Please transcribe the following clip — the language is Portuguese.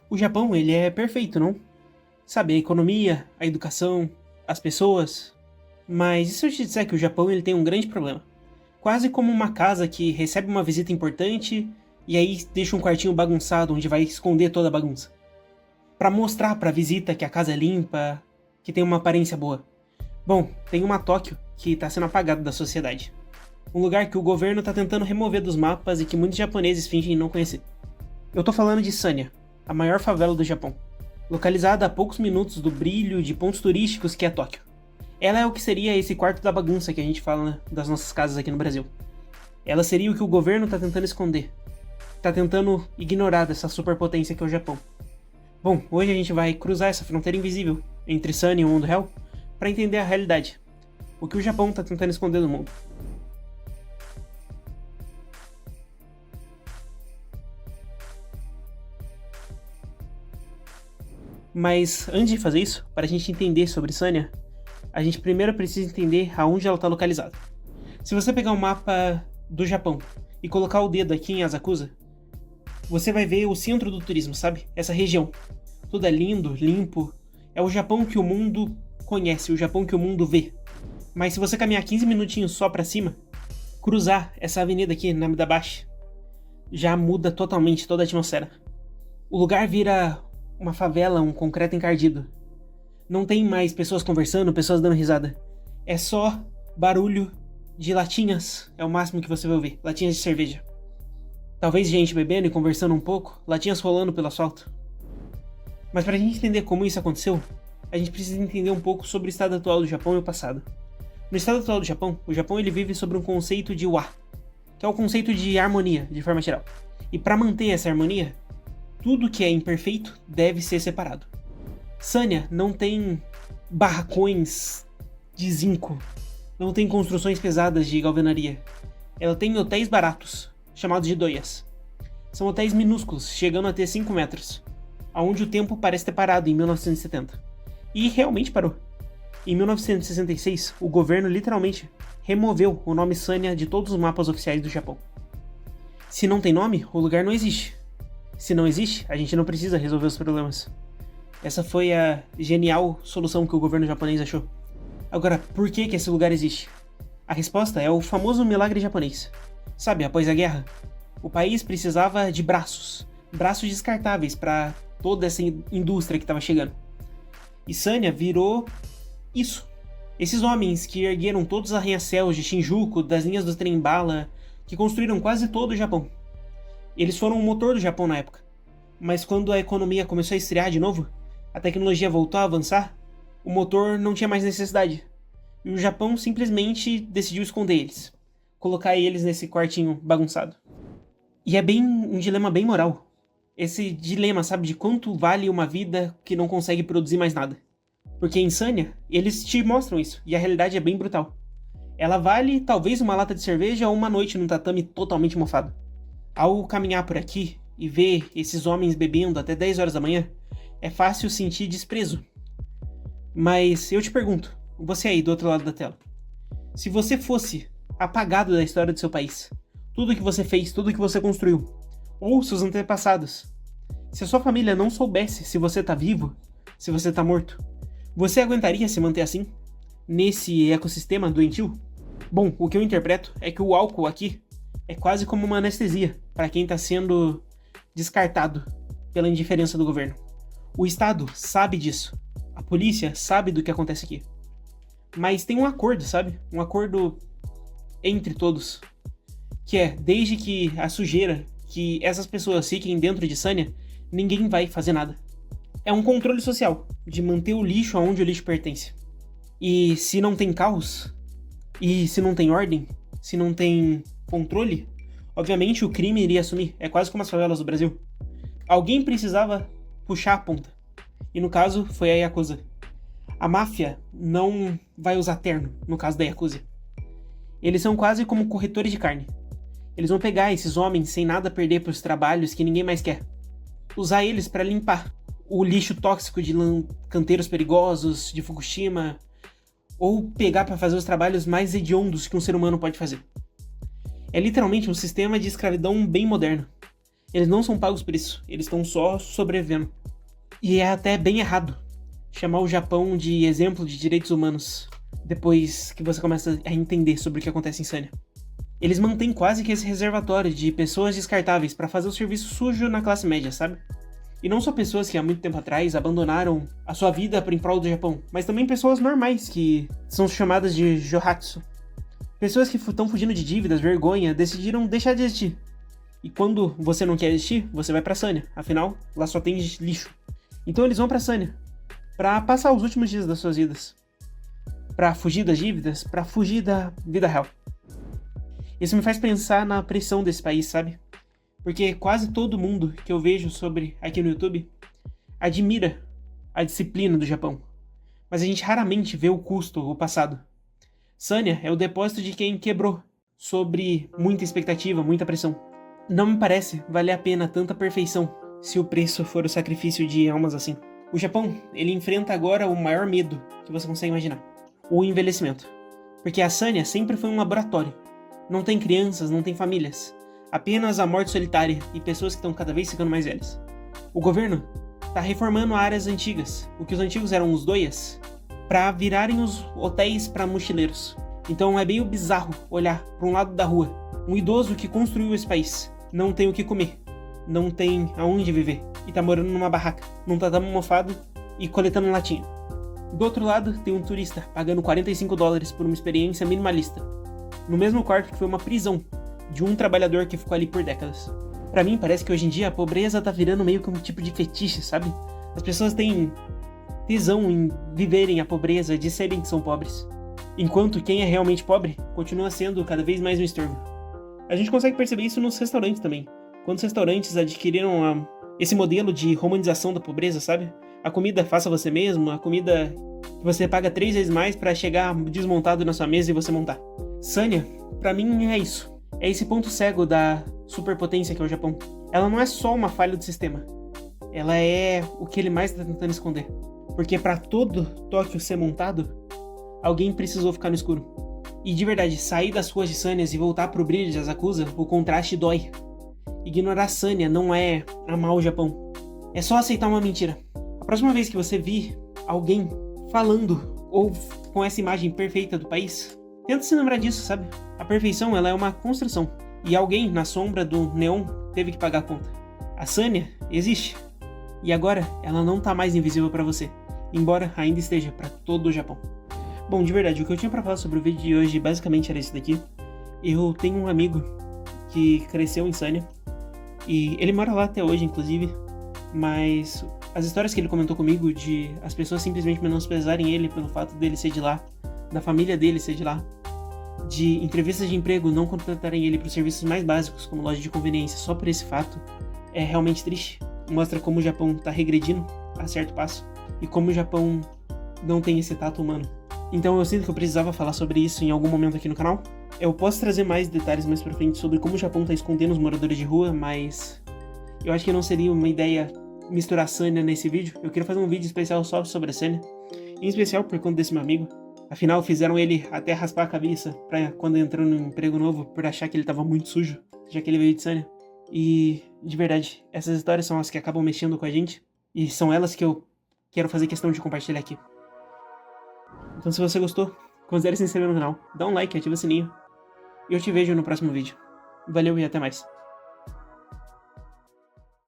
O Japão, ele é perfeito, não? Sabe, a economia, a educação, as pessoas. Mas e se eu te disser que o Japão ele tem um grande problema? Quase como uma casa que recebe uma visita importante e aí deixa um quartinho bagunçado onde vai esconder toda a bagunça. Pra mostrar pra visita que a casa é limpa, que tem uma aparência boa. Bom, tem uma Tóquio que tá sendo apagada da sociedade. Um lugar que o governo tá tentando remover dos mapas e que muitos japoneses fingem não conhecer. Eu tô falando de Sanya, a maior favela do Japão, localizada a poucos minutos do brilho de pontos turísticos que é Tóquio. Ela é o que seria esse quarto da bagunça que a gente fala, né, das nossas casas aqui no Brasil. Ela seria o que o governo tá tentando esconder. Tá tentando ignorar dessa superpotência que é o Japão. Bom, hoje a gente vai cruzar essa fronteira invisível entre Sunny e o mundo real para entender a realidade. O que o Japão tá tentando esconder do mundo. Mas antes de fazer isso, para a gente entender sobre Sanya, a gente primeiro precisa entender aonde ela está localizada. Se você pegar um mapa do Japão e colocar o dedo aqui em Asakusa, você vai ver o centro do turismo, sabe? Essa região. Tudo é lindo, limpo. É o Japão que o mundo conhece, o Japão que o mundo vê. Mas se você caminhar 15 minutinhos só para cima, cruzar essa avenida aqui, Namidabashi, já muda totalmente toda a atmosfera. O lugar vira uma favela, um concreto encardido. Não tem mais pessoas conversando, pessoas dando risada. É só barulho de latinhas, é o máximo que você vai ouvir, latinhas de cerveja. Talvez gente bebendo e conversando um pouco, latinhas rolando pelo asfalto. Mas pra gente entender como isso aconteceu, a gente precisa entender um pouco sobre o estado atual do Japão e o passado. No estado atual do Japão, o Japão ele vive sobre um conceito de wa, que é o conceito de harmonia, de forma geral. E para manter essa harmonia, tudo que é imperfeito deve ser separado. Sanya não tem barracões de zinco, não tem construções pesadas de galvanaria. Ela tem hotéis baratos, chamados de doyas. São hotéis minúsculos, chegando a ter 5 metros, aonde o tempo parece ter parado em 1970. E realmente parou. Em 1966, o governo literalmente removeu o nome Sanya de todos os mapas oficiais do Japão. Se não tem nome, o lugar não existe. Se não existe, a gente não precisa resolver os problemas. Essa foi a genial solução que o governo japonês achou. Agora, por que esse lugar existe? A resposta é o famoso milagre japonês. Sabe, após a guerra, o país precisava de braços descartáveis para toda essa indústria que estava chegando. E Sanya virou isso. Esses homens que ergueram todos os arranha-céus de Shinjuku, das linhas do trem-bala, que construíram quase todo o Japão. Eles foram o motor do Japão na época. Mas quando a economia começou a esfriar de novo, a tecnologia voltou a avançar, o motor não tinha mais necessidade. E o Japão simplesmente decidiu esconder eles. Colocar eles nesse quartinho bagunçado. E é um dilema bem moral. Esse dilema, sabe, de quanto vale uma vida que não consegue produzir mais nada. Porque em Sanya, eles te mostram isso, e a realidade é bem brutal. Ela vale talvez uma lata de cerveja ou uma noite num tatame totalmente mofado. Ao caminhar por aqui e ver esses homens bebendo até 10 horas da manhã, é fácil sentir desprezo. Mas eu te pergunto, você aí do outro lado da tela, se você fosse apagado da história do seu país, tudo que você fez, tudo que você construiu, ou seus antepassados, se a sua família não soubesse se você tá vivo, se você tá morto, você aguentaria se manter assim? Nesse ecossistema doentio? Bom, o que eu interpreto é que o álcool aqui é quase como uma anestesia para quem está sendo descartado pela indiferença do governo. O Estado sabe disso. A polícia sabe do que acontece aqui. Mas tem um acordo, sabe? Um acordo entre todos. Que é, desde que a sujeira, que essas pessoas fiquem dentro de Sanya, ninguém vai fazer nada. É um controle social, de manter o lixo aonde o lixo pertence. E se não tem caos, e se não tem ordem, se não tem controle, obviamente o crime iria assumir. É quase como as favelas do Brasil. Alguém precisava puxar a ponta. E no caso, foi a Yakuza. A máfia não vai usar terno, no caso da Yakuza. Eles são quase como corretores de carne. Eles vão pegar esses homens sem nada a perder pros trabalhos que ninguém mais quer. Usar eles para limpar o lixo tóxico de canteiros perigosos, de Fukushima, ou pegar para fazer os trabalhos mais hediondos que um ser humano pode fazer. É literalmente um sistema de escravidão bem moderno. Eles não são pagos por isso, eles estão só sobrevivendo. E é até bem errado chamar o Japão de exemplo de direitos humanos depois que você começa a entender sobre o que acontece em Sanya. Eles mantêm quase que esse reservatório de pessoas descartáveis para fazer o serviço sujo na classe média, sabe? E não só pessoas que há muito tempo atrás abandonaram a sua vida em prol do Japão, mas também pessoas normais que são chamadas de Johatsu. Pessoas que estão fugindo de dívidas, vergonha, decidiram deixar de existir. E quando você não quer existir, você vai pra Sanya. Afinal, lá só tem lixo. Então eles vão pra Sanya pra passar os últimos dias das suas vidas. Pra fugir das dívidas, pra fugir da vida real. Isso me faz pensar na pressão desse país, sabe? Porque quase todo mundo que eu vejo sobre aqui no YouTube admira a disciplina do Japão. Mas a gente raramente vê o custo, o passado. Sanya é o depósito de quem quebrou, sobre muita expectativa, muita pressão. Não me parece valer a pena tanta perfeição se o preço for o sacrifício de almas assim. O Japão, ele enfrenta agora o maior medo que você consegue imaginar. O envelhecimento. Porque a Sanya sempre foi um laboratório. Não tem crianças, não tem famílias. Apenas a morte solitária e pessoas que estão cada vez ficando mais velhas. O governo está reformando áreas antigas, o que os antigos eram os doias, para virarem os hotéis para mochileiros. Então é meio bizarro olhar para um lado da rua, um idoso que construiu esse país, não tem o que comer, não tem aonde viver, e tá morando numa barraca, num tatame mofado e coletando latinha. Do outro lado tem um turista pagando $45 por uma experiência minimalista, no mesmo quarto que foi uma prisão de um trabalhador que ficou ali por décadas. Pra mim parece que hoje em dia a pobreza tá virando meio que um tipo de fetiche, sabe? As pessoas têm tesão em viverem a pobreza, de serem que são pobres. Enquanto quem é realmente pobre continua sendo cada vez mais um estorvo. A gente consegue perceber isso nos restaurantes também. Quando os restaurantes adquiriram esse modelo de romanização da pobreza, sabe? A comida faça você mesmo, a comida que você paga 3 vezes mais pra chegar desmontado na sua mesa e você montar. Sanya, pra mim, é isso. É esse ponto cego da superpotência que é o Japão. Ela não é só uma falha do sistema. Ela é o que ele mais está tentando esconder. Porque para todo Tóquio ser montado, alguém precisou ficar no escuro. E de verdade, sair das ruas de Sanya e voltar pro brilho de Asakusa, o contraste dói. Ignorar Sanya não é amar o Japão. É só aceitar uma mentira. A próxima vez que você vir alguém falando ou com essa imagem perfeita do país, tenta se lembrar disso, sabe? A perfeição, ela é uma construção. E alguém, na sombra do neon, teve que pagar a conta. A Sanya existe. E agora, ela não tá mais invisível pra você. Embora ainda esteja pra todo o Japão. Bom, de verdade, o que eu tinha pra falar sobre o vídeo de hoje basicamente era isso daqui. Eu tenho um amigo que cresceu em Sanya. E ele mora lá até hoje, inclusive. Mas as histórias que ele comentou comigo de as pessoas simplesmente menosprezarem ele pelo fato dele ser de lá, da família dele ser de lá, de entrevistas de emprego não contratarem ele para os serviços mais básicos, como loja de conveniência, só por esse fato, é realmente triste. Mostra como o Japão está regredindo a certo passo e como o Japão não tem esse tato humano. Então eu sinto que eu precisava falar sobre isso em algum momento aqui no canal. Eu posso trazer mais detalhes mais pra frente sobre como o Japão está escondendo os moradores de rua, mas eu acho que não seria uma ideia misturar Sanya nesse vídeo. Eu queria fazer um vídeo especial só sobre a Sanya, em especial por conta desse meu amigo. Afinal, fizeram ele até raspar a cabeça pra quando entrou num emprego novo, por achar que ele tava muito sujo, já que ele veio de Sanya. E, de verdade, essas histórias são as que acabam mexendo com a gente, e são elas que eu quero fazer questão de compartilhar aqui. Então, se você gostou, considere se inscrever no canal, dá um like, ativa o sininho, e eu te vejo no próximo vídeo. Valeu e até mais.